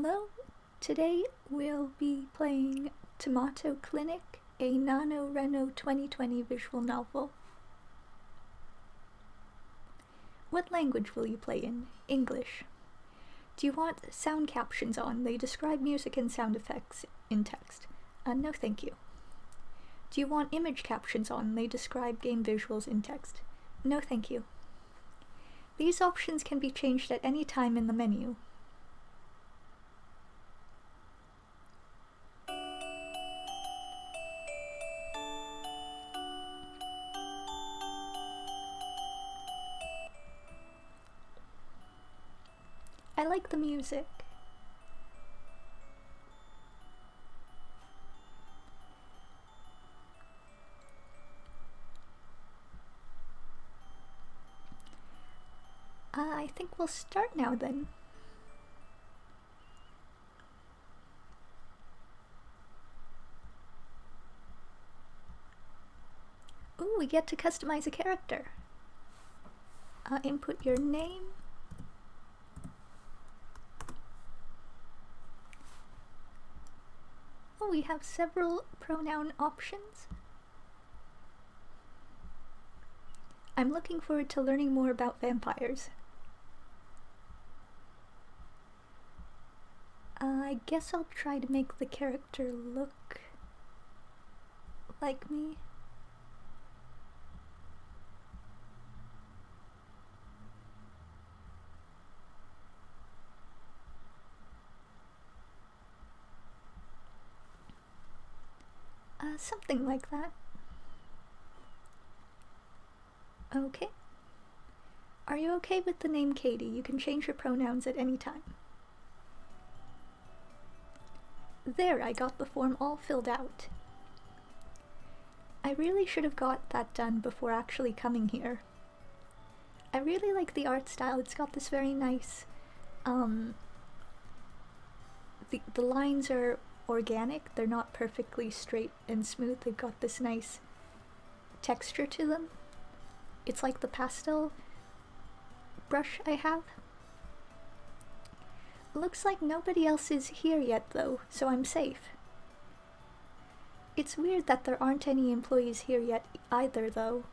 Hello, today we'll be playing Tomato Clinic, a NaNoRenO 2020 visual novel. What language will you play in? English. Do you want sound captions on? They describe music and sound effects in text. No thank you. Do you want image captions on? They describe game visuals in text. No thank you. These options can be changed at any time in the menu. I like the music. I think we'll start now then. Ooh, we get to customize a character. Input your name. Oh, we have several pronoun options. I'm looking forward to learning more about vampires. I guess I'll try to make the character look like me. Something like that. Okay. Are you okay with the name Katie? You can change your pronouns at any time. There, I got the form all filled out. I really should have got that done before actually coming here. I really like the art style. It's got this very nice, the lines are organic. They're not perfectly straight and smooth. They've got this nice texture to them. It's like the pastel brush I have. Looks like nobody else is here yet though, so I'm safe. It's weird that there aren't any employees here yet either though.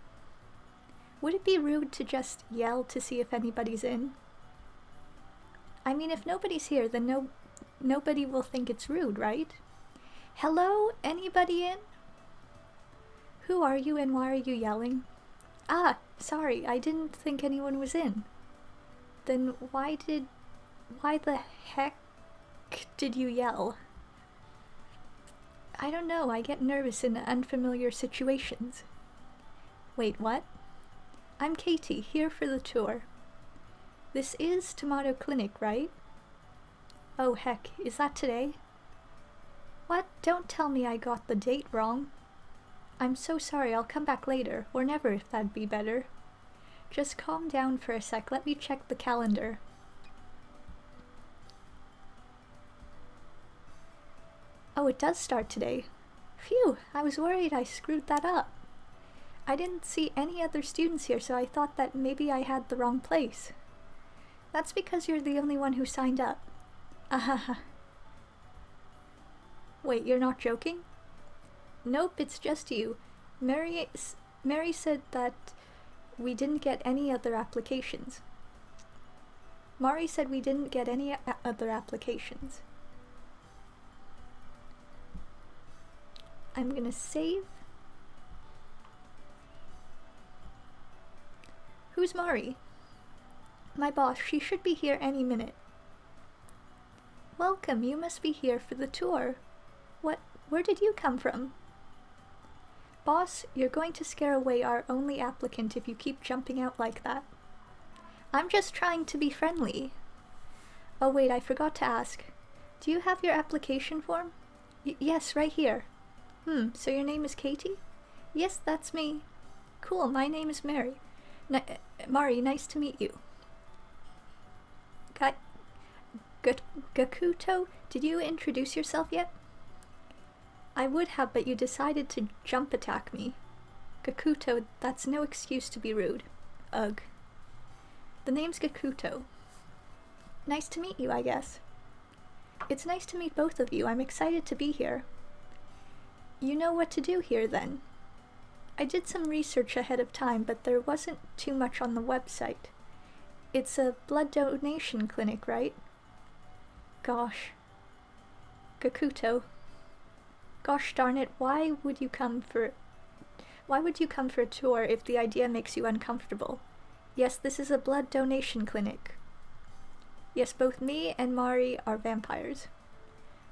Would it be rude to just yell to see if anybody's in? I mean, if nobody's here, then nobody will think it's rude, right? Hello? Anybody in? Who are you and why are you yelling? Ah, sorry, I didn't think anyone was in. Then why the heck did you yell? I don't know, I get nervous in unfamiliar situations. Wait, what? I'm Katie, here for the tour. This is Tomato Clinic, right? Oh heck, is that today? What? Don't tell me I got the date wrong. I'm so sorry, I'll come back later, or never if that'd be better. Just calm down for a sec, let me check the calendar. Oh, it does start today. Phew, I was worried I screwed that up. I didn't see any other students here, so I thought that maybe I had the wrong place. That's because you're the only one who signed up. Ahaha. Wait, you're not joking? Nope, it's just you. Mary said that we didn't get any other applications. Mari said we didn't get any other applications. I'm gonna save. Who's Mari? My boss, she should be here any minute. Welcome, you must be here for the tour. Where did you come from? Boss, you're going to scare away our only applicant if you keep jumping out like that. I'm just trying to be friendly. Oh wait, I forgot to ask. Do you have your application form? Yes, right here. So your name is Katie? Yes, that's me. Cool, my name is Mary. Mari, nice to meet you. Gakuto, did you introduce yourself yet? I would have, but you decided to jump attack me. Gakuto, that's no excuse to be rude. Ugh. The name's Gakuto. Nice to meet you, I guess. It's nice to meet both of you. I'm excited to be here. You know what to do here, then? I did some research ahead of time, but there wasn't too much on the website. It's a blood donation clinic, right? Gosh. Gakuto. Gosh darn it, why would you come for a tour if the idea makes you uncomfortable? Yes, this is a blood donation clinic. Yes, both me and Mari are vampires.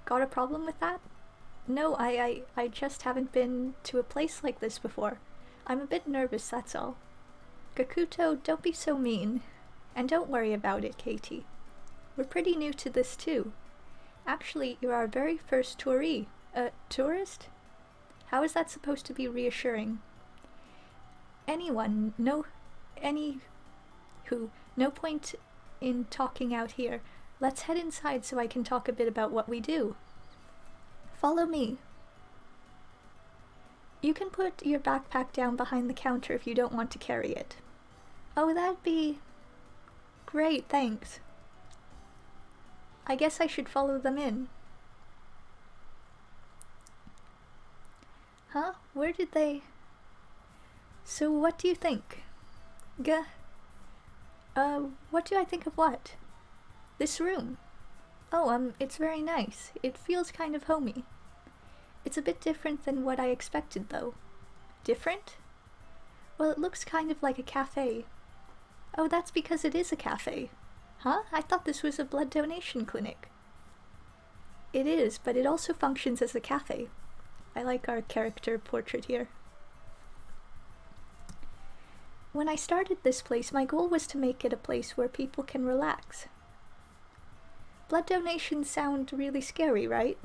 Got a problem with that? No, I just haven't been to a place like this before. I'm a bit nervous, that's all. Gakuto, don't be so mean. And don't worry about it, Katie. We're pretty new to this too. Actually, you're our very first tourist. Tourist? How is that supposed to be reassuring? Anywho, no point in talking out here. Let's head inside so I can talk a bit about what we do. Follow me. You can put your backpack down behind the counter if you don't want to carry it. Oh, that'd be... great, thanks. I guess I should follow them in. Huh? Where did they... So what do you think? What do I think of what? This room. Oh, it's very nice. It feels kind of homey. It's a bit different than what I expected, though. Different? Well, it looks kind of like a cafe. Oh, that's because it is a cafe. Huh? I thought this was a blood donation clinic. It is, but it also functions as a cafe. I like our character portrait here. When I started this place, my goal was to make it a place where people can relax. Blood donations sound really scary, right?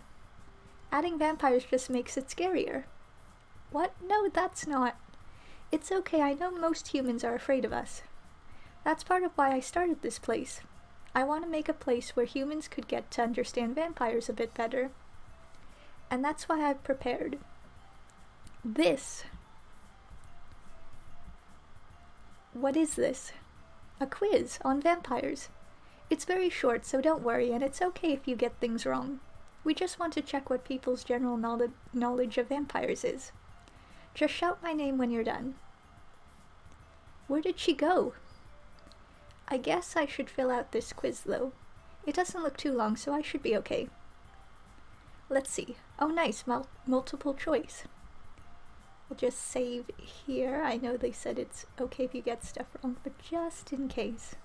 Adding vampires just makes it scarier. What? No, that's not. It's okay, I know most humans are afraid of us. That's part of why I started this place. I want to make a place where humans could get to understand vampires a bit better. And that's why I've prepared this. What is this? A quiz on vampires. It's very short, so don't worry, and it's okay if you get things wrong. We just want to check what people's general knowledge of vampires is. Just shout my name when you're done. Where did she go? I guess I should fill out this quiz, though. It doesn't look too long, so I should be okay. Let's see. Oh, nice, multiple choice. We'll just save here. I know they said it's okay if you get stuff wrong, but just in case.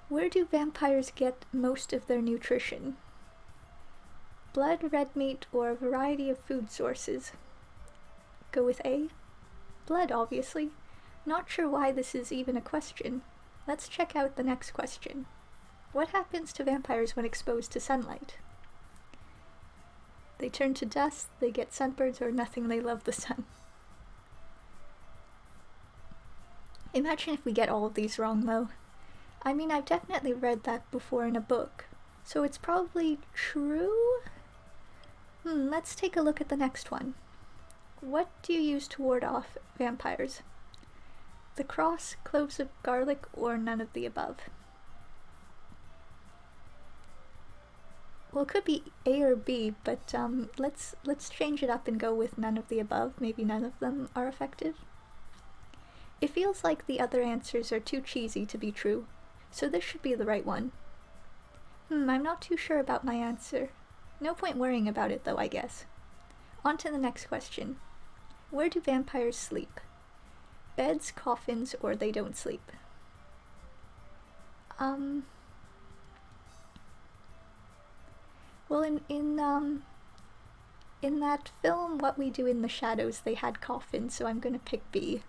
Where do vampires get most of their nutrition? Blood, red meat, or a variety of food sources? Go with A. Blood, obviously. Not sure why this is even a question. Let's check out the next question. What happens to vampires when exposed to sunlight? They turn to dust, they get sunburns, or nothing, they love the sun. Imagine if we get all of these wrong, though. I mean, I've definitely read that before in a book, so it's probably true? Let's take a look at the next one. What do you use to ward off vampires? The cross, cloves of garlic, or none of the above? Well, it could be A or B, but let's change it up and go with none of the above. Maybe none of them are effective. It feels like the other answers are too cheesy to be true, so this should be the right one. I'm not too sure about my answer. No point worrying about it, though, I guess. On to the next question. Where do vampires sleep? Beds, coffins, or they don't sleep? Well, in that film, What We Do in the Shadows, they had coffins, so I'm gonna pick B.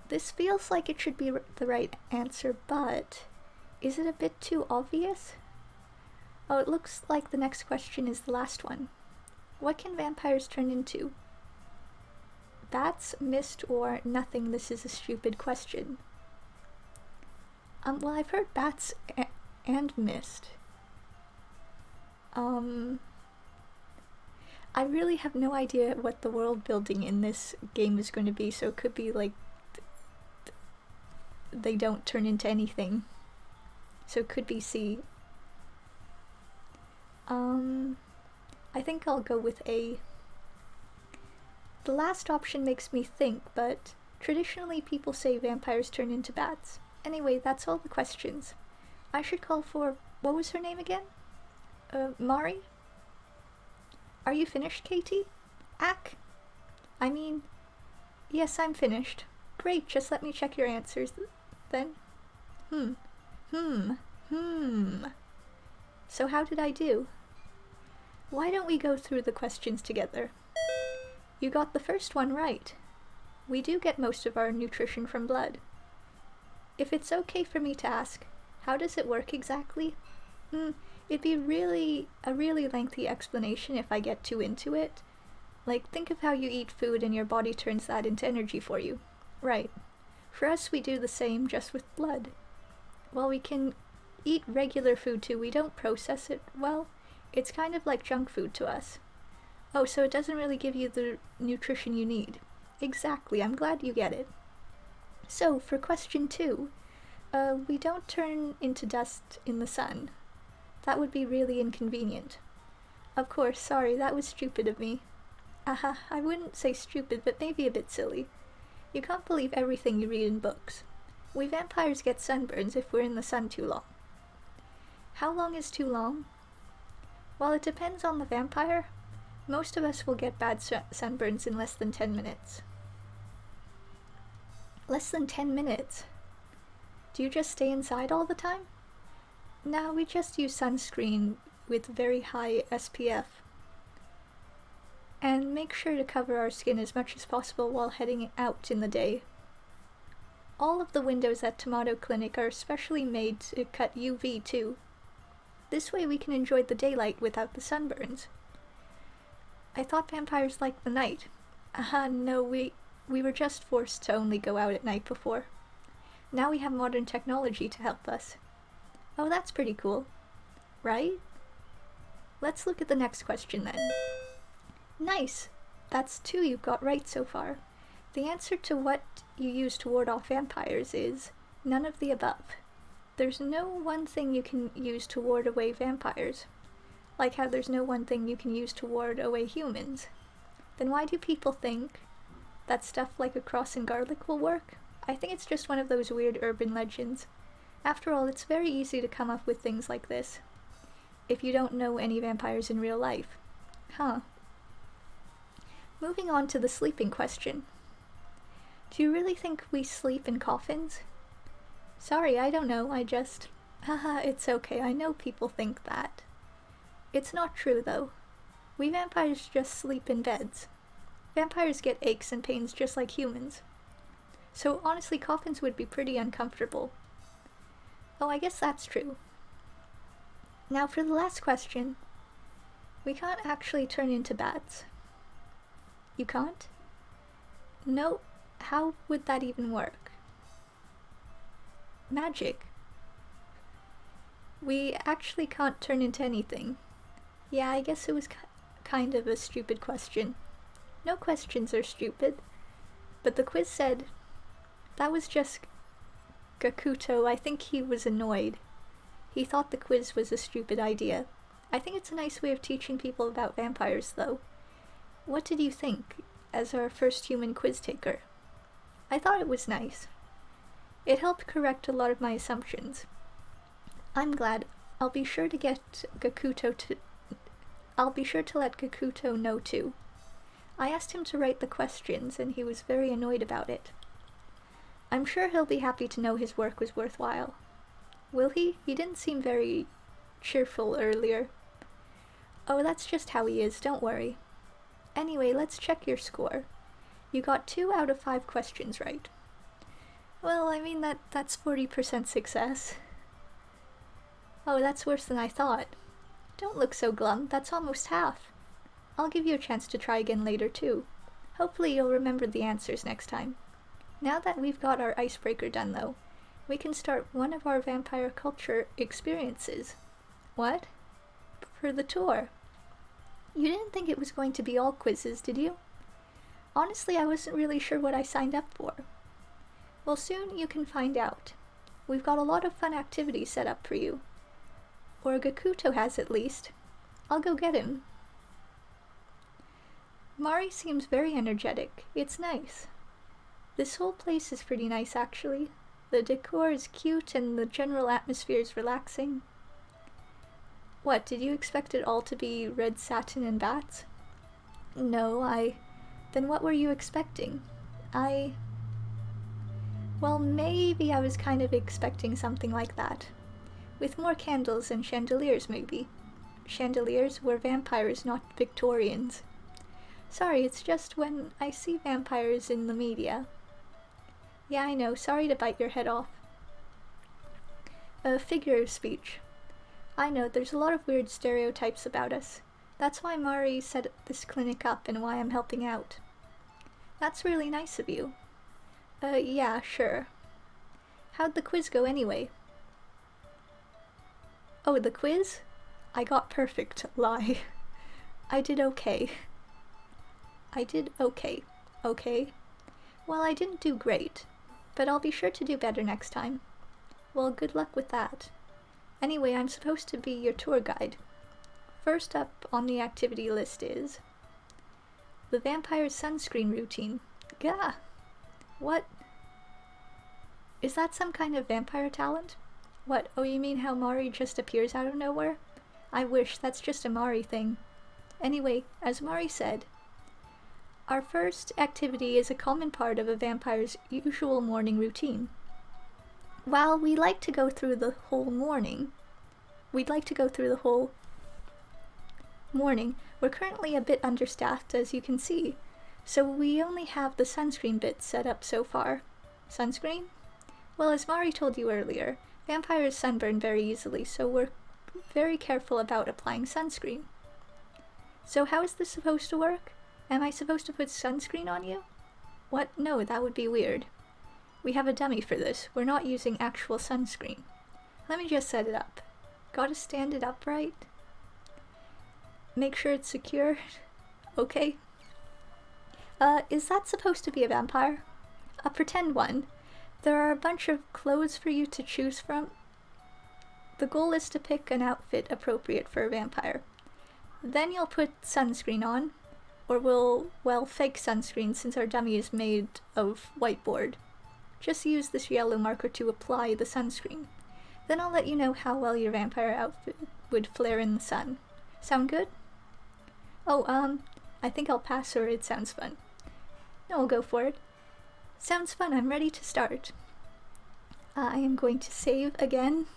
This feels like it should be the right answer, but is it a bit too obvious? Oh, it looks like the next question is the last one. What can vampires turn into? Bats, mist, or nothing? This is a stupid question. Well, I've heard bats and mist. I really have no idea what the world building in this game is going to be, so it could be like they don't turn into anything. So it could be C. I think I'll go with A. The last option makes me think, but traditionally people say vampires turn into bats. Anyway, that's all the questions. I should call for... what was her name again? Mari? Are you finished, Katie? Ack? I mean... yes, I'm finished. Great, just let me check your answers then. So how did I do? Why don't we go through the questions together? You got the first one right. We do get most of our nutrition from blood. If it's okay for me to ask, how does it work exactly? It'd be a really lengthy explanation if I get too into it. Like, think of how you eat food and your body turns that into energy for you. Right. For us, we do the same, just with blood. While we can eat regular food too, we don't process it well. It's kind of like junk food to us. Oh, so it doesn't really give you the nutrition you need. Exactly, I'm glad you get it. So, for question 2, we don't turn into dust in the sun. That would be really inconvenient. Of course, sorry, that was stupid of me. I wouldn't say stupid, but maybe a bit silly. You can't believe everything you read in books. We vampires get sunburns if we're in the sun too long. How long is too long? Well, it depends on the vampire. Most of us will get bad sunburns in less than 10 minutes. Less than 10 minutes? Do you just stay inside all the time? No, we just use sunscreen with very high SPF. And make sure to cover our skin as much as possible while heading out in the day. All of the windows at Tomato Clinic are specially made to cut UV too. This way we can enjoy the daylight without the sunburns. I thought vampires liked the night. No, we were just forced to only go out at night before. Now we have modern technology to help us. Oh, that's pretty cool. Right? Let's look at the next question then. Nice! That's 2 you've got right so far. The answer to what you use to ward off vampires is none of the above. There's no one thing you can use to ward away vampires. Like how there's no one thing you can use to ward away humans. Then why do people think that stuff like a cross and garlic will work? I think it's just one of those weird urban legends. After all, it's very easy to come up with things like this, if you don't know any vampires in real life. Moving on to the sleeping question. Do you really think we sleep in coffins? Sorry, I don't know, I just... it's okay, I know people think that. It's not true, though. We vampires just sleep in beds. Vampires get aches and pains just like humans. So honestly, coffins would be pretty uncomfortable. Oh, I guess that's true. Now for the last question. We can't actually turn into bats. You can't? No, how would that even work? Magic. We actually can't turn into anything. Yeah, I guess it was kind of a stupid question. No questions are stupid. But the quiz said, that was just Gakuto. I think he was annoyed. He thought the quiz was a stupid idea. I think it's a nice way of teaching people about vampires, though. What did you think, as our first human quiz taker? I thought it was nice. It helped correct a lot of my assumptions. I'm glad. I'll be sure to let Gakuto know too. I asked him to write the questions, and he was very annoyed about it. I'm sure he'll be happy to know his work was worthwhile. Will he? He didn't seem very cheerful earlier. Oh, that's just how he is, don't worry. Anyway, let's check your score. You got 2 out of 5 questions right. Well, I mean, that's 40% success. Oh, that's worse than I thought. Don't look so glum, that's almost half. I'll give you a chance to try again later too. Hopefully you'll remember the answers next time. Now that we've got our icebreaker done though, we can start one of our vampire culture experiences. What? For the tour. You didn't think it was going to be all quizzes, did you? Honestly, I wasn't really sure what I signed up for. Well, soon you can find out. We've got a lot of fun activities set up for you. Or Gakuto has, at least. I'll go get him. Mari seems very energetic. It's nice. This whole place is pretty nice, actually. The decor is cute and the general atmosphere is relaxing. What, did you expect it all to be red satin and bats? No, Then what were you expecting? Well, maybe I was kind of expecting something like that. With more candles and chandeliers, maybe. Chandeliers were vampires, not Victorians. Sorry, it's just when I see vampires in the media. Yeah, I know, sorry to bite your head off. A figure of speech. I know, there's a lot of weird stereotypes about us. That's why Mari set this clinic up and why I'm helping out. That's really nice of you. Yeah, sure. How'd the quiz go anyway? Oh, the quiz? I got perfect. Lie. I did okay. Okay. Well, I didn't do great, but I'll be sure to do better next time. Well, good luck with that. Anyway, I'm supposed to be your tour guide. First up on the activity list is the vampire sunscreen routine. Gah! What? Is that some kind of vampire talent? What, oh you mean how Mari just appears out of nowhere? I wish, that's just a Mari thing. Anyway, as Mari said, our first activity is a common part of a vampire's usual morning routine. While we like to go through the whole morning, we're currently a bit understaffed, as you can see, so we only have the sunscreen bit set up so far. Sunscreen? Well, as Mari told you earlier, vampires sunburn very easily, so we're very careful about applying sunscreen. So how is this supposed to work? Am I supposed to put sunscreen on you? What? No, that would be weird. We have a dummy for this. We're not using actual sunscreen. Let me just set it up. Gotta stand it upright. Make sure it's secure. Okay. Is that supposed to be a vampire? A pretend one. There are a bunch of clothes for you to choose from. The goal is to pick an outfit appropriate for a vampire. Then you'll put sunscreen on, or well, fake sunscreen since our dummy is made of whiteboard. Just use this yellow marker to apply the sunscreen. Then I'll let you know how well your vampire outfit would flare in the sun. Sound good? Oh, I think I'll pass or it sounds fun. No, I'll go for it. Sounds fun, I'm ready to start. I am going to save again.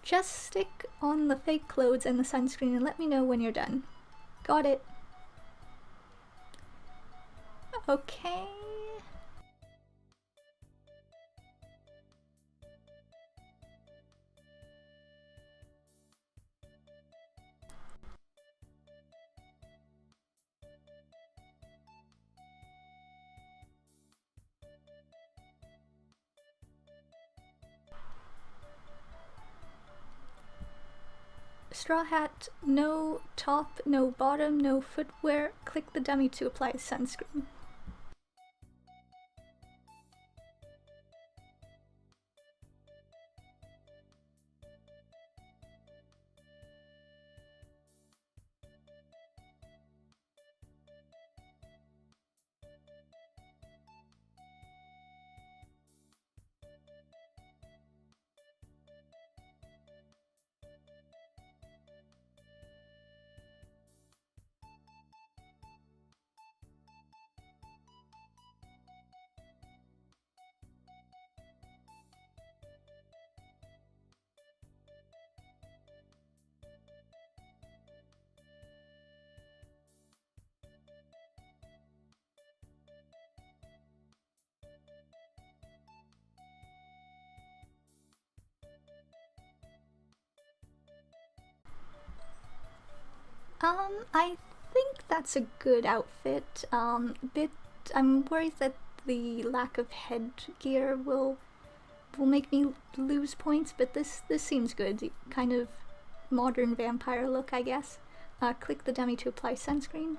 Just stick on the fake clothes and the sunscreen and let me know when you're done. Got it. Okay. Straw hat, no top, no bottom, no footwear. Click the dummy to apply sunscreen. I think that's a good outfit. I'm worried that the lack of headgear will make me lose points, but this seems good. Kind of modern vampire look, I guess. Click the dummy to apply sunscreen.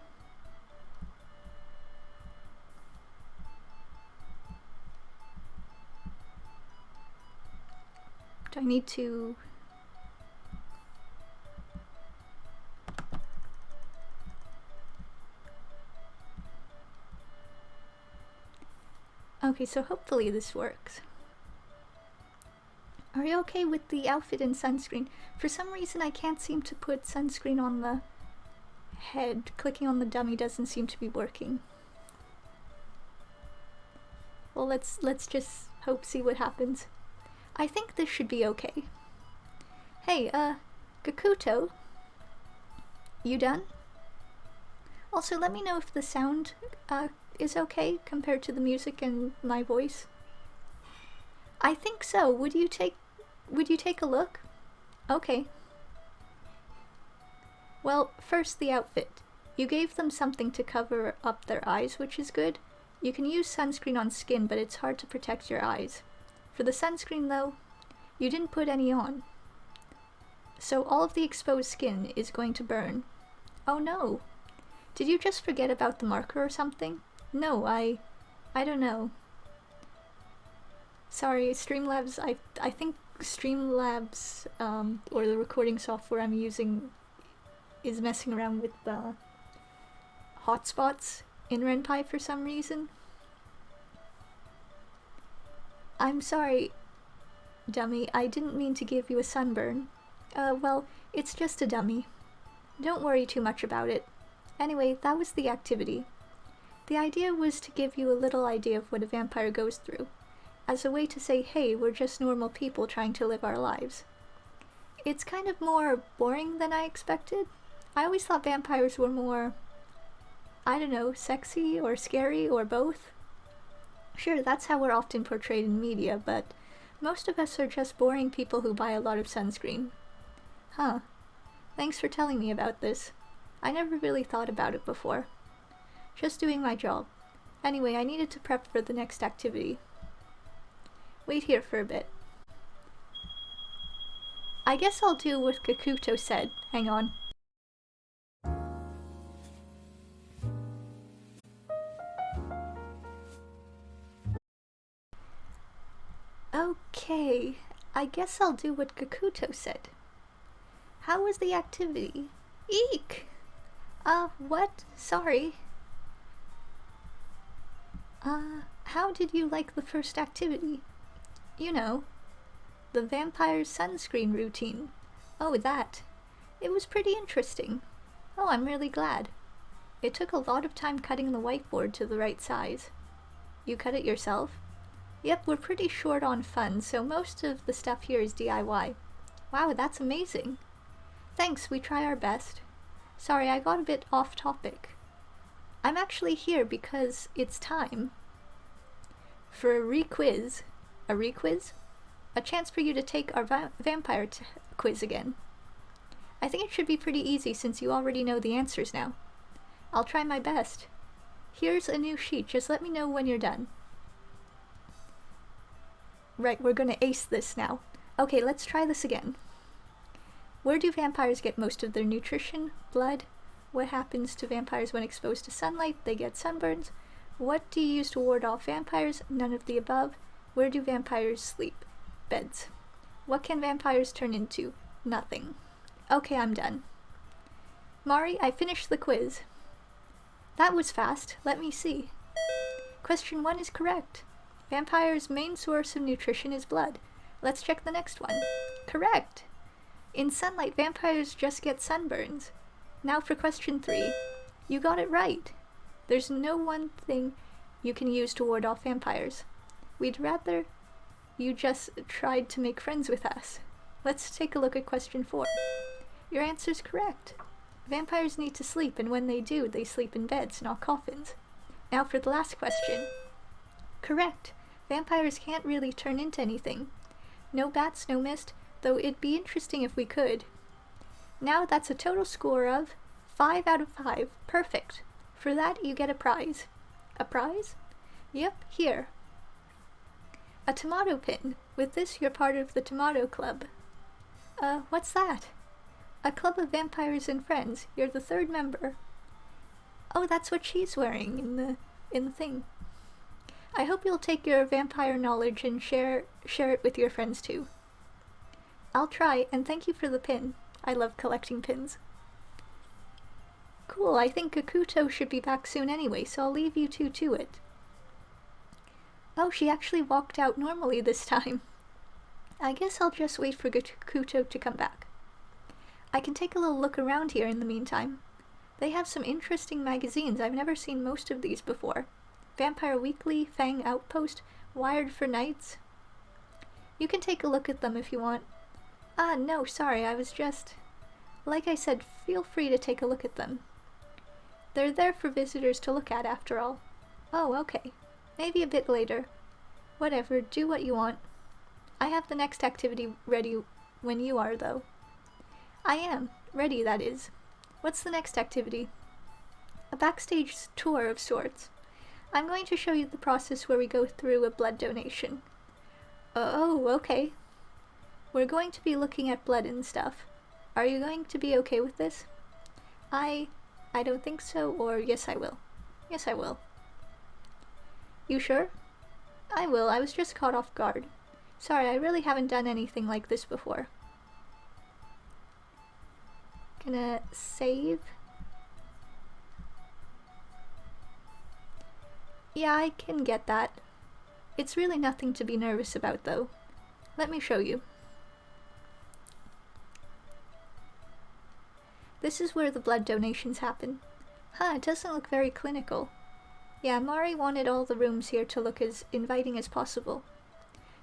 Do I need to... Okay, so hopefully this works. Are you okay with the outfit and sunscreen? For some reason I can't seem to put sunscreen on the head. Clicking on the dummy doesn't seem to be working. Well, let's just see what happens. I think this should be okay. Hey, Gakuto, you done? Also, let me know if the sound, is okay compared to the music and my voice. I think so. Would you take a look? Okay. Well, first the outfit. You gave them something to cover up their eyes, which is good. You can use sunscreen on skin, but it's hard to protect your eyes. For the sunscreen though, you didn't put any on. So all of the exposed skin is going to burn. Oh no! Did you just forget about the marker or something? No, I don't know. Sorry, Streamlabs, I think Streamlabs, or the recording software I'm using is messing around with the hotspots in Ren'Py for some reason. I'm sorry, dummy, I didn't mean to give you a sunburn. Well, it's just a dummy. Don't worry too much about it. Anyway, that was the activity. The idea was to give you a little idea of what a vampire goes through, as a way to say, hey, we're just normal people trying to live our lives. It's kind of more boring than I expected. I always thought vampires were more, I don't know, sexy or scary or both. Sure, that's how we're often portrayed in media, but most of us are just boring people who buy a lot of sunscreen. Huh. Thanks for telling me about this. I never really thought about it before. Just doing my job. Anyway, I needed to prep for the next activity. Wait here for a bit. I guess I'll do what Gakuto said. Hang on. Okay, I guess I'll do what Gakuto said. How was the activity? Eek! What? Sorry. How did you like the first activity? You know, the vampire sunscreen routine. Oh, that. It was pretty interesting. Oh, I'm really glad. It took a lot of time cutting the whiteboard to the right size. You cut it yourself? Yep, we're pretty short on funds, so most of the stuff here is DIY. Wow, that's amazing. Thanks, we try our best. Sorry, I got a bit off topic. I'm actually here because it's time for a re-quiz. A re-quiz? A chance for you to take our vampire quiz again. I think it should be pretty easy since you already know the answers now. I'll try my best. Here's a new sheet, just let me know when you're done. Right, we're gonna ace this now. Okay, let's try this again. Where do vampires get most of their nutrition? Blood. What happens to vampires when exposed to sunlight? They get sunburns. What do you use to ward off vampires? None of the above. Where do vampires sleep? Beds. What can vampires turn into? Nothing. Okay, I'm done. Mari, I finished the quiz. That was fast. Let me see. Question 1 is correct. Vampires' main source of nutrition is blood. Let's check the next one. Correct. In sunlight, vampires just get sunburns. Now for question 3. You got it right. There's no one thing you can use to ward off vampires. We'd rather you just tried to make friends with us. Let's take a look at question 4. Your answer's correct. Vampires need to sleep, and when they do, they sleep in beds, not coffins. Now for the last question. Correct. Vampires can't really turn into anything. No bats, no mist, though it'd be interesting if we could. Now that's a total score of 5 out of 5. Perfect. For that, you get a prize. A prize? Yep, here. A tomato pin. With this, you're part of the Tomato Club. What's that? A club of vampires and friends. You're the third member. Oh, that's what she's wearing in the thing. I hope you'll take your vampire knowledge and share it with your friends too. I'll try, and thank you for the pin. I love collecting pins. Cool, I think Kakuto should be back soon anyway, so I'll leave you two to it. Oh, she actually walked out normally this time. I guess I'll just wait for Kakuto to come back. I can take a little look around here in the meantime. They have some interesting magazines. I've never seen most of these before. Vampire Weekly, Fang Outpost, Wired for Nights. You can take a look at them if you want. Ah, no, sorry, I was just... Like I said, feel free to take a look at them. They're there for visitors to look at, after all. Oh, okay. Maybe a bit later. Whatever, do what you want. I have the next activity ready when you are, though. I am. Ready, that is. What's the next activity? A backstage tour of sorts. I'm going to show you the process where we go through a blood donation. Oh, okay. We're going to be looking at blood and stuff. Are you going to be okay with this? I don't think so, or yes I will. Yes I will. You sure? I will, I was just caught off guard. Sorry, I really haven't done anything like this before. Gonna save. Yeah, I can get that. It's really nothing to be nervous about, though. Let me show you. This is where the blood donations happen. Huh, it doesn't look very clinical. Yeah, Mari wanted all the rooms here to look as inviting as possible,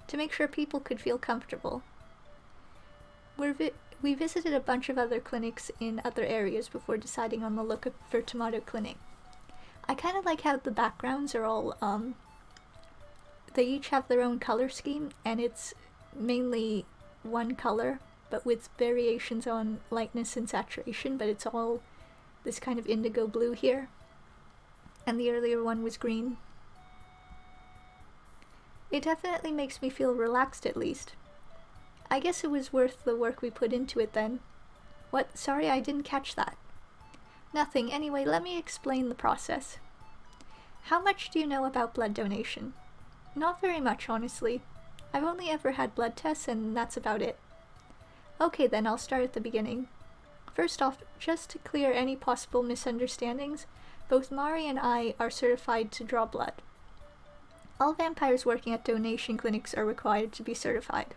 to make sure people could feel comfortable. We visited a bunch of other clinics in other areas before deciding on the look for Tomato Clinic. I kind of like how the backgrounds are all, they each have their own color scheme, and it's mainly one color, but with variations on lightness and saturation, but it's all this kind of indigo blue here. And the earlier one was green. It definitely makes me feel relaxed, at least. I guess it was worth the work we put into it then. What? Sorry, I didn't catch that. Nothing. Anyway, let me explain the process. How much do you know about blood donation? Not very much, honestly. I've only ever had blood tests, and that's about it. Okay then, I'll start at the beginning. First off, just to clear any possible misunderstandings, both Mari and I are certified to draw blood. All vampires working at donation clinics are required to be certified,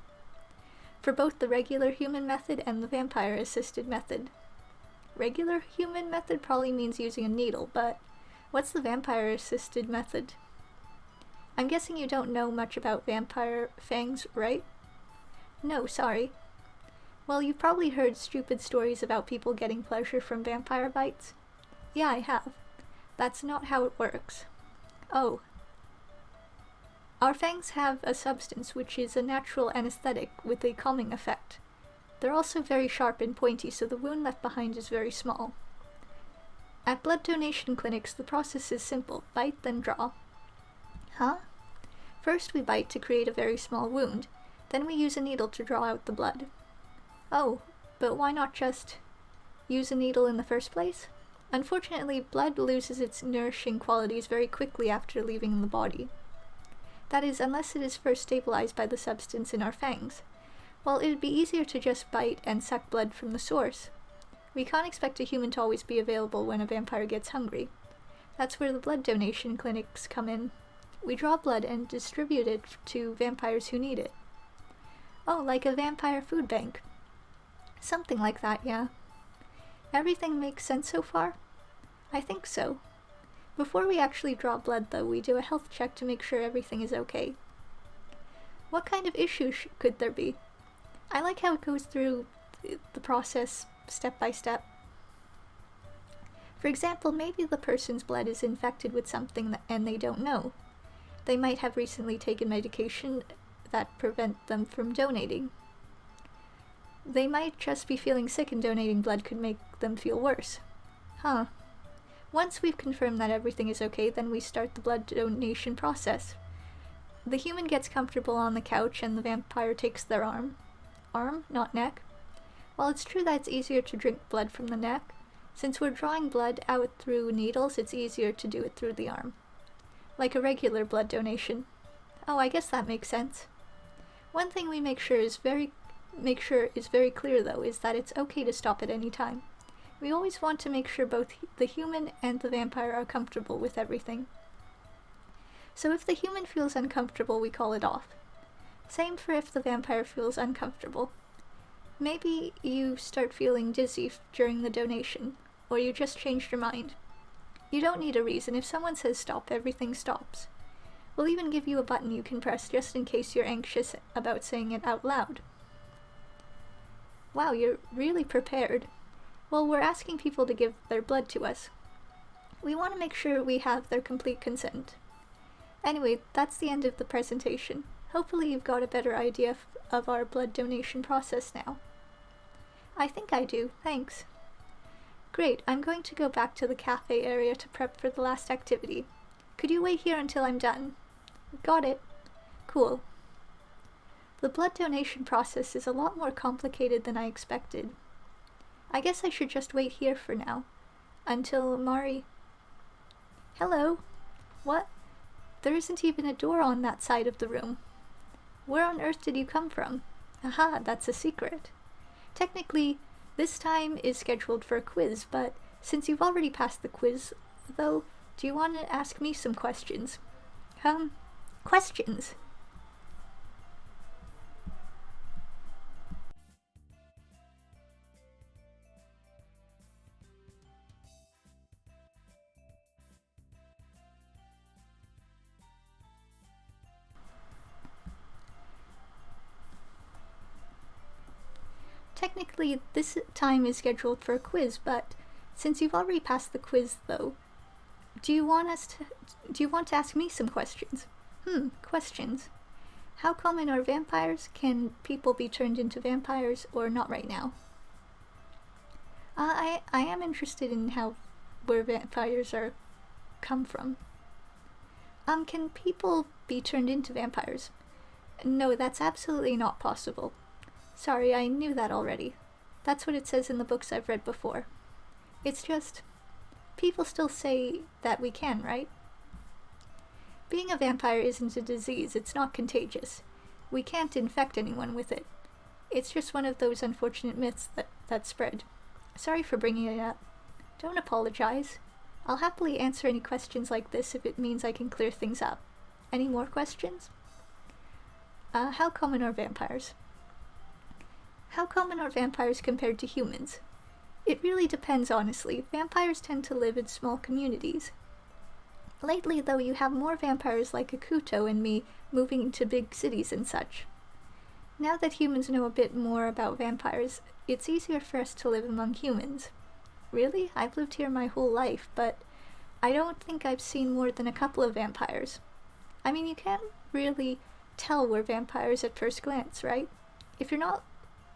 for both the regular human method and the vampire-assisted method. Regular human method probably means using a needle, but what's the vampire-assisted method? I'm guessing you don't know much about vampire fangs, right? No, sorry. Well, you've probably heard stupid stories about people getting pleasure from vampire bites. Yeah, I have. That's not how it works. Oh. Our fangs have a substance which is a natural anesthetic with a calming effect. They're also very sharp and pointy, so the wound left behind is very small. At blood donation clinics, the process is simple. Bite, then draw. Huh? First we bite to create a very small wound. Then we use a needle to draw out the blood. Oh, but why not just use a needle in the first place? Unfortunately, blood loses its nourishing qualities very quickly after leaving the body. That is, unless it is first stabilized by the substance in our fangs. Well, it would be easier to just bite and suck blood from the source. We can't expect a human to always be available when a vampire gets hungry. That's where the blood donation clinics come in. We draw blood and distribute it to vampires who need it. Oh, like a vampire food bank. Something like that, yeah. Everything makes sense so far? I think so. Before we actually draw blood, though, we do a health check to make sure everything is okay. What kind of issues could there be? I like how it goes through the process step by step. For example, maybe the person's blood is infected with something and they don't know. They might have recently taken medication that prevent them from donating. They might just be feeling sick, and donating blood could make them feel worse. Huh. Once we've confirmed that everything is okay, then we start the blood donation process. The human gets comfortable on the couch and the vampire takes their arm. Arm, not neck. While it's true that it's easier to drink blood from the neck, since we're drawing blood out through needles, it's easier to do it through the arm. Like a regular blood donation. Oh, I guess that makes sense. One thing we make sure is very clear though is that it's okay to stop at any time. We always want to make sure both the human and the vampire are comfortable with everything. So if the human feels uncomfortable, we call it off. Same for if the vampire feels uncomfortable. Maybe you start feeling dizzy during the donation, or you just changed your mind. You don't need a reason. If someone says stop, everything stops. We'll even give you a button you can press just in case you're anxious about saying it out loud. Wow, you're really prepared. Well, we're asking people to give their blood to us. We want to make sure we have their complete consent. Anyway, that's the end of the presentation. Hopefully you've got a better idea of our blood donation process now. I think I do, thanks. Great, I'm going to go back to the cafe area to prep for the last activity. Could you wait here until I'm done? Got it. Cool. The blood donation process is a lot more complicated than I expected. I guess I should just wait here for now, until Mari... Hello? What? There isn't even a door on that side of the room. Where on earth did you come from? Aha, that's a secret. Technically, this time is scheduled for a quiz, but since you've already passed the quiz, though, do you want to ask me some questions? Questions? Technically, this time is scheduled for a quiz, but since you've already passed the quiz, though, do you want to ask me some questions? Questions. How common are vampires? Can people be turned into vampires, or not right now? I am interested in where vampires come from. Can people be turned into vampires? No, that's absolutely not possible. Sorry, I knew that already. That's what it says in the books I've read before. It's just... people still say that we can, right? Being a vampire isn't a disease, it's not contagious. We can't infect anyone with it. It's just one of those unfortunate myths that spread. Sorry for bringing it up. Don't apologize. I'll happily answer any questions like this if it means I can clear things up. Any more questions? How common are vampires? How common are vampires compared to humans? It really depends, honestly. Vampires tend to live in small communities. Lately, though, you have more vampires like Akuto and me moving into big cities and such. Now that humans know a bit more about vampires, it's easier for us to live among humans. Really? I've lived here my whole life, but I don't think I've seen more than a couple of vampires. I mean, you can't really tell we're vampires at first glance, right? If you're not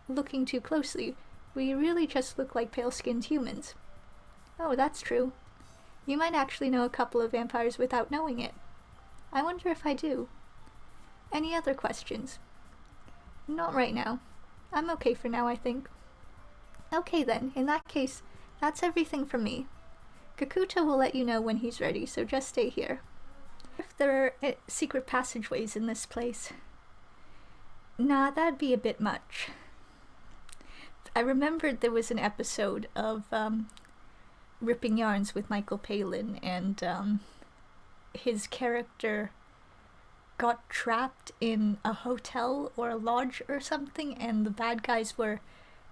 looking too closely, we really just look like pale-skinned humans. Oh, that's true. You might actually know a couple of vampires without knowing it. I wonder if I do. Any other questions? Not right now. I'm okay for now, I think. Okay then, in that case, that's everything from me. Kakuta will let you know when he's ready, so just stay here. If there are secret passageways in this place. Nah, that'd be a bit much. I remembered there was an episode of Ripping Yarns with Michael Palin, and his character got trapped in a hotel or a lodge or something, and the bad guys were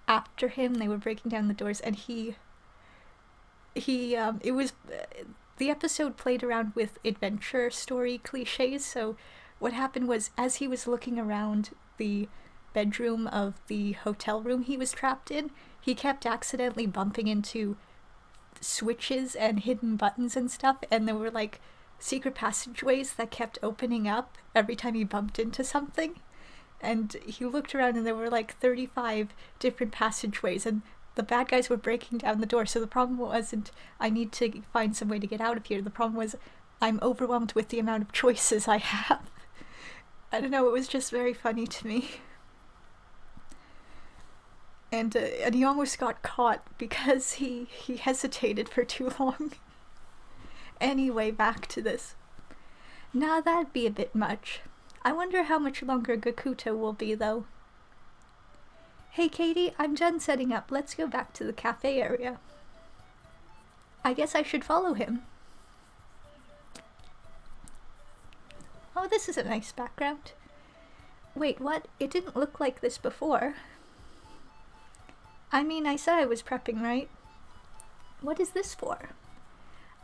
after him. They were breaking down the doors, and the episode played around with adventure story cliches. So what happened was, as he was looking around the bedroom of the hotel room he was trapped in, he kept accidentally bumping into switches and hidden buttons and stuff, and there were like secret passageways that kept opening up every time he bumped into something. And he looked around and there were like 35 different passageways, and the bad guys were breaking down the door. So the problem wasn't, I need to find some way to get out of here. The problem was, I'm overwhelmed with the amount of choices I have. I don't know, it was just very funny to me. and he almost got caught because he hesitated for too long. Anyway, back to this. Nah, that'd be a bit much. I wonder how much longer Gakuto will be, though. Hey Katie, I'm done setting up. Let's go back to the cafe area. I guess I should follow him. Oh, this is a nice background. Wait, what? It didn't look like this before. I mean, I said I was prepping, right? What is this for?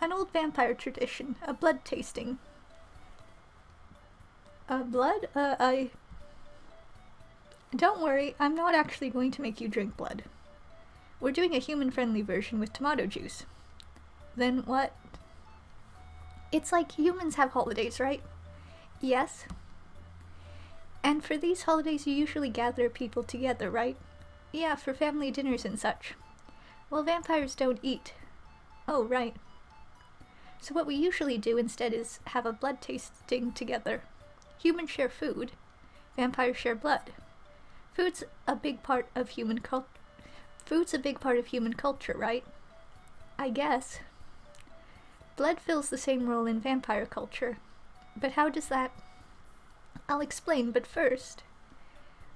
An old vampire tradition, a blood tasting. Blood? Don't worry, I'm not actually going to make you drink blood. We're doing a human-friendly version with tomato juice. Then what? It's like humans have holidays, right? Yes. And for these holidays you usually gather people together, right? Yeah, for family dinners and such. Well, vampires don't eat. Oh, right. So what we usually do instead is have a blood tasting together. Humans share food. Vampires share blood. Food's a big part of human culture, right? I guess. Blood fills the same role in vampire culture. But how does that... I'll explain, but first,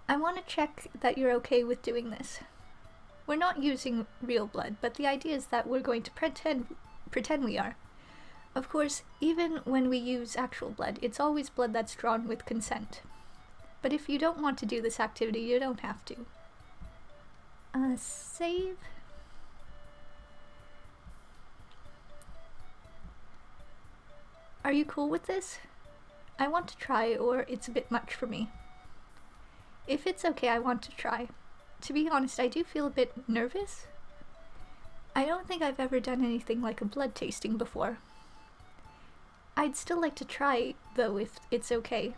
I want to check that you're okay with doing this. We're not using real blood, but the idea is that we're going to pretend we are. Of course, even when we use actual blood, it's always blood that's drawn with consent. But if you don't want to do this activity, you don't have to. Save. Are you cool with this? I want to try, or it's a bit much for me. If it's okay, I want to try. To be honest, I do feel a bit nervous. I don't think I've ever done anything like a blood tasting before. I'd still like to try, though, if it's okay.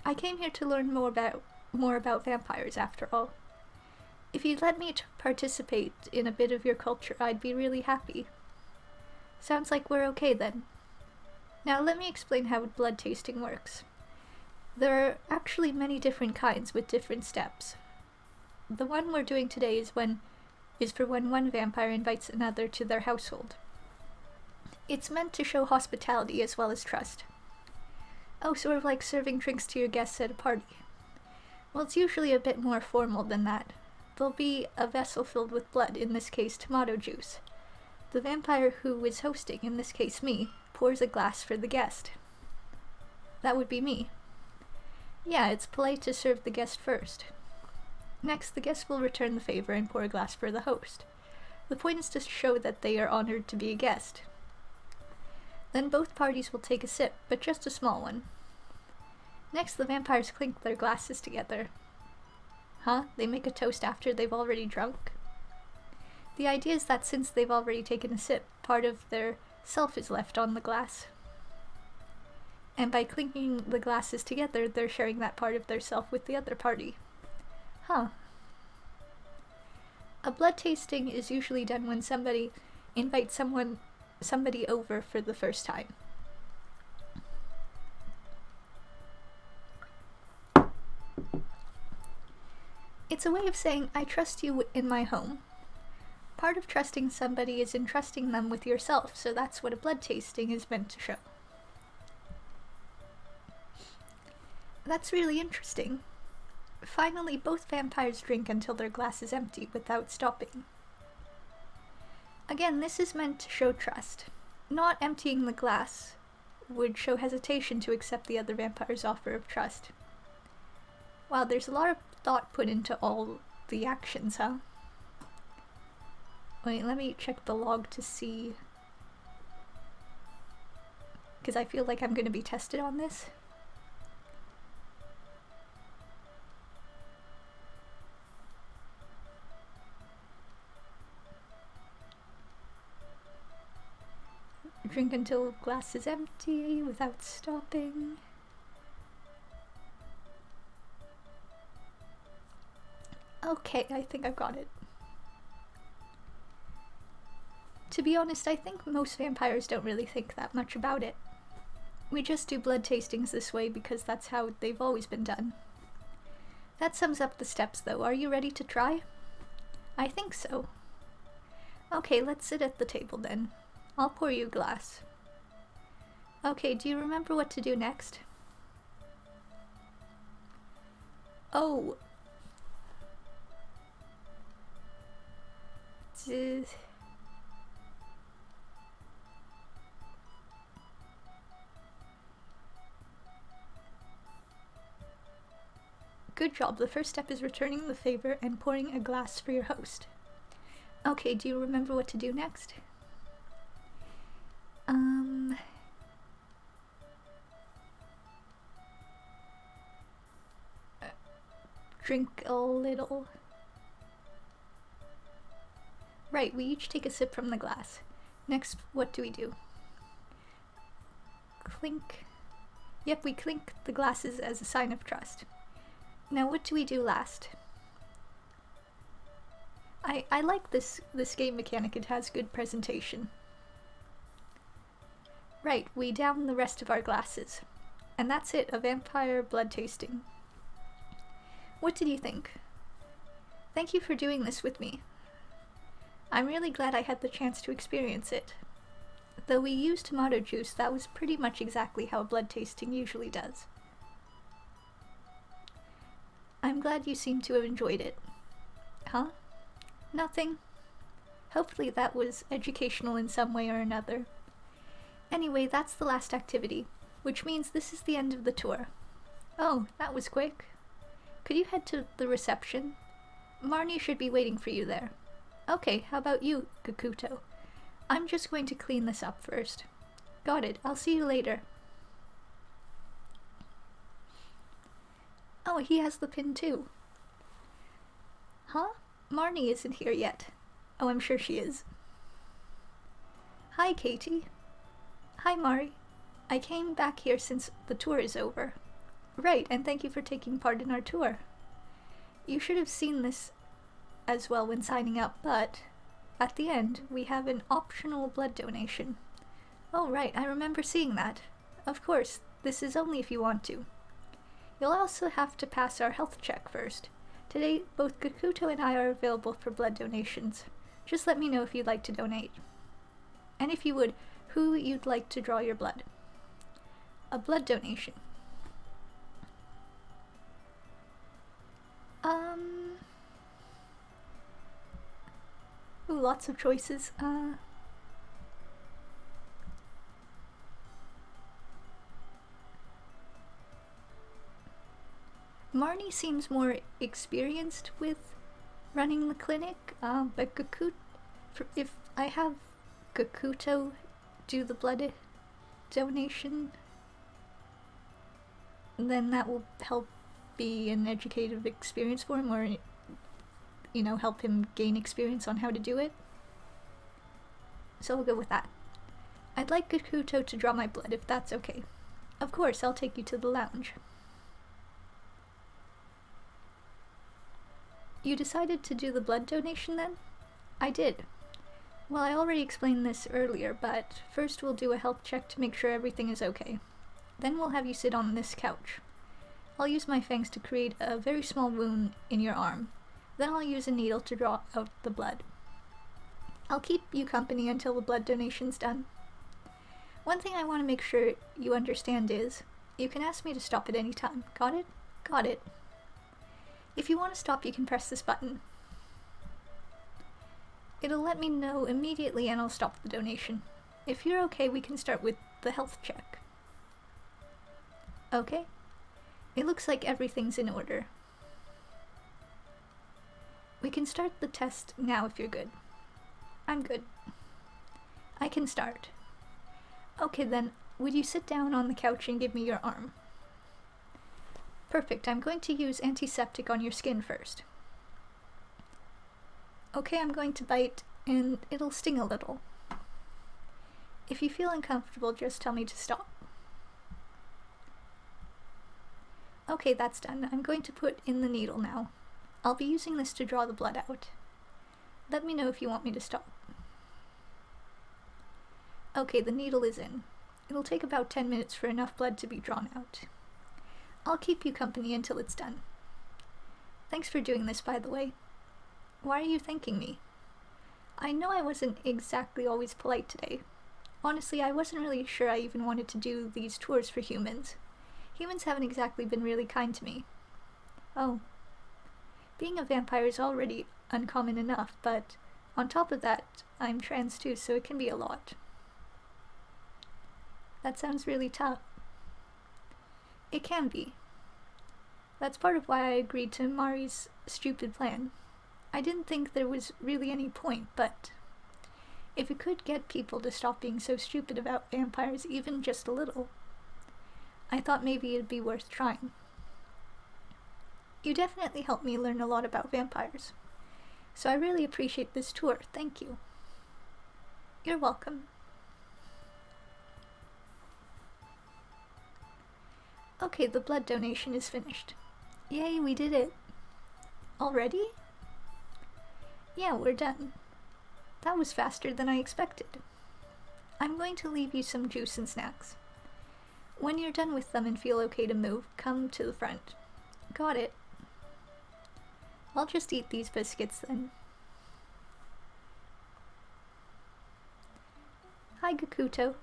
I came here to learn more about vampires, after all. If you'd let me participate in a bit of your culture, I'd be really happy. Sounds like we're okay then. Now let me explain how blood tasting works. There are actually many different kinds with different steps. The one we're doing today is for when one vampire invites another to their household. It's meant to show hospitality as well as trust. Oh, sort of like serving drinks to your guests at a party. Well, it's usually a bit more formal than that. There'll be a vessel filled with blood, in this case tomato juice. The vampire who is hosting, in this case me, pours a glass for the guest. That would be me. Yeah, it's polite to serve the guest first. Next, the guest will return the favor and pour a glass for the host. The point is to show that they are honored to be a guest. Then both parties will take a sip, but just a small one. Next, the vampires clink their glasses together. Huh? They make a toast after they've already drunk? The idea is that since they've already taken a sip, part of their self is left on the glass. And by clinking the glasses together, they're sharing that part of their self with the other party. Huh. A blood tasting is usually done when somebody invites somebody over for the first time. It's a way of saying, I trust you in my home. Part of trusting somebody is entrusting them with yourself, so that's what a blood tasting is meant to show. That's really interesting. Finally, both vampires drink until their glass is empty without stopping. Again, this is meant to show trust. Not emptying the glass would show hesitation to accept the other vampire's offer of trust. Wow, there's a lot of thought put into all the actions, huh? Wait, let me check the log to see. Because I feel like I'm going to be tested on this. Drink until glass is empty without stopping. Okay, I think I've got it. To be honest, I think most vampires don't really think that much about it. We just do blood tastings this way because that's how they've always been done. That sums up the steps though. Are you ready to try? I think so. Okay, let's sit at the table then. I'll pour you a glass. Okay, do you remember what to do next? Oh. Good job. The first step is returning the favor and pouring a glass for your host. Okay, do you remember what to do next? Drink a little. Right, we each take a sip from the glass. Next, what do we do? Clink. Yep, we clink the glasses as a sign of trust. Now what do we do last? I like this game mechanic, it has good presentation. Right, we down the rest of our glasses. And that's it, a vampire blood tasting. What did you think? Thank you for doing this with me. I'm really glad I had the chance to experience it. Though we used tomato juice, that was pretty much exactly how a blood tasting usually does. I'm glad you seem to have enjoyed it. Huh? Nothing. Hopefully that was educational in some way or another. Anyway, that's the last activity, which means this is the end of the tour. Oh, that was quick. Could you head to the reception? Marnie should be waiting for you there. Okay, how about you, Kakuto? I'm just going to clean this up first. Got it, I'll see you later. Oh, he has the pin too. Huh? Marnie isn't here yet. Oh, I'm sure she is. Hi, Katie. Hi, Mari. I came back here since the tour is over. Right, and thank you for taking part in our tour. You should have seen this as well when signing up, but at the end, we have an optional blood donation. Oh, right, I remember seeing that. Of course, this is only if you want to. You'll also have to pass our health check first. Today, both Kakuto and I are available for blood donations. Just let me know if you'd like to donate. And if you would, who you'd like to draw your blood. A blood donation. Ooh, lots of choices. Marnie seems more experienced with running the clinic, but if I have Kakuto do the blood donation, then that will help be an educative experience for him, or, you know, help him gain experience on how to do it. So we'll go with that. I'd like Kakuto to draw my blood, if that's okay. Of course, I'll take you to the lounge. You decided to do the blood donation then? I did. Well, I already explained this earlier, but first we'll do a health check to make sure everything is okay. Then we'll have you sit on this couch. I'll use my fangs to create a very small wound in your arm. Then I'll use a needle to draw out the blood. I'll keep you company until the blood donation's done. One thing I want to make sure you understand is, you can ask me to stop at any time. Got it? Got it. If you want to stop, you can press this button. It'll let me know immediately and I'll stop the donation. If you're okay, we can start with the health check. Okay? It looks like everything's in order. We can start the test now if you're good. I'm good. I can start. Okay then, would you sit down on the couch and give me your arm? Perfect, I'm going to use antiseptic on your skin first. Okay, I'm going to bite, and it'll sting a little. If you feel uncomfortable, just tell me to stop. Okay, that's done. I'm going to put in the needle now. I'll be using this to draw the blood out. Let me know if you want me to stop. Okay, the needle is in. It'll take about 10 minutes for enough blood to be drawn out. I'll keep you company until it's done. Thanks for doing this, by the way. Why are you thanking me? I know I wasn't exactly always polite today. Honestly, I wasn't really sure I even wanted to do these tours for humans. Humans haven't exactly been really kind to me. Oh. Being a vampire is already uncommon enough, but on top of that, I'm trans too, so it can be a lot. That sounds really tough. It can be. That's part of why I agreed to Mari's stupid plan. I didn't think there was really any point, but if it could get people to stop being so stupid about vampires even just a little, I thought maybe it'd be worth trying. You definitely helped me learn a lot about vampires, so I really appreciate this tour. Thank you. You're welcome. Okay, the blood donation is finished. Yay, we did it. Already? Yeah, we're done. That was faster than I expected. I'm going to leave you some juice and snacks. When you're done with them and feel okay to move, come to the front. Got it. I'll just eat these biscuits then. Hi, Gakuto.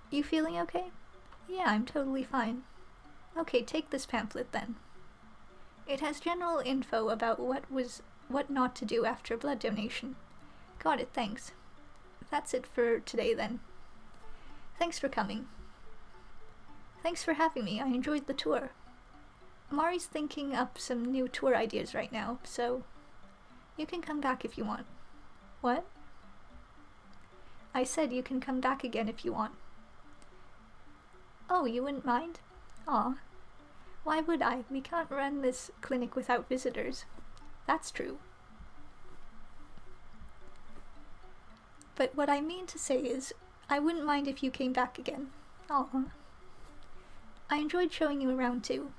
You feeling okay? Yeah, I'm totally fine. Okay, take this pamphlet then. It has general info about what not to do after blood donation. Got it, thanks. That's it for today then. Thanks for coming. Thanks for having me, I enjoyed the tour. Mari's thinking up some new tour ideas right now, so you can come back if you want. What? I said you can come back again if you want. Oh, you wouldn't mind? Aw. Why would I? We can't run this clinic without visitors. That's true. But what I mean to say is, I wouldn't mind if you came back again. Aw. I enjoyed showing you around too.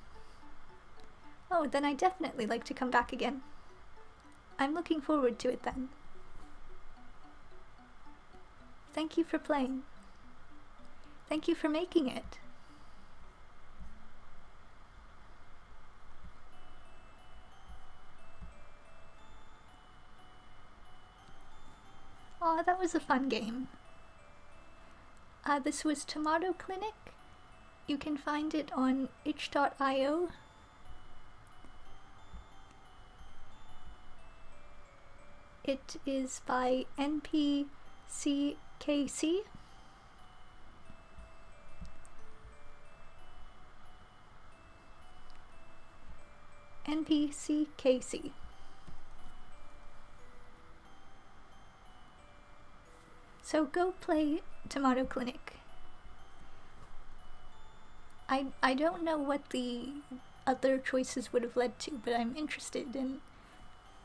Oh, then I'd definitely like to come back again. I'm looking forward to it then. Thank you for playing. Thank you for making it. Aw, that was a fun game. This was Tomato Clinic. You can find it on itch.io. It is by NPCKC. NPCKC. So go play Tomato Clinic. I don't know what the other choices would have led to, but I'm interested, and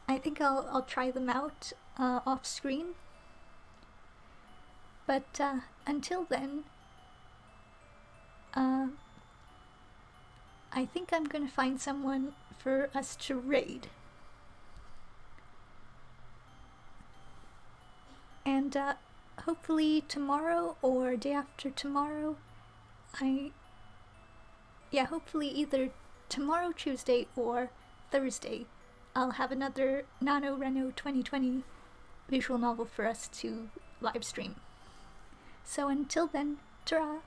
I think I'll try them out off screen. But until then, I think I'm gonna find someone for us to raid. And hopefully tomorrow or day after tomorrow, hopefully either tomorrow, Tuesday, or Thursday, I'll have another NaNoRenO2020 visual novel for us to live stream. So until then, ta-ra!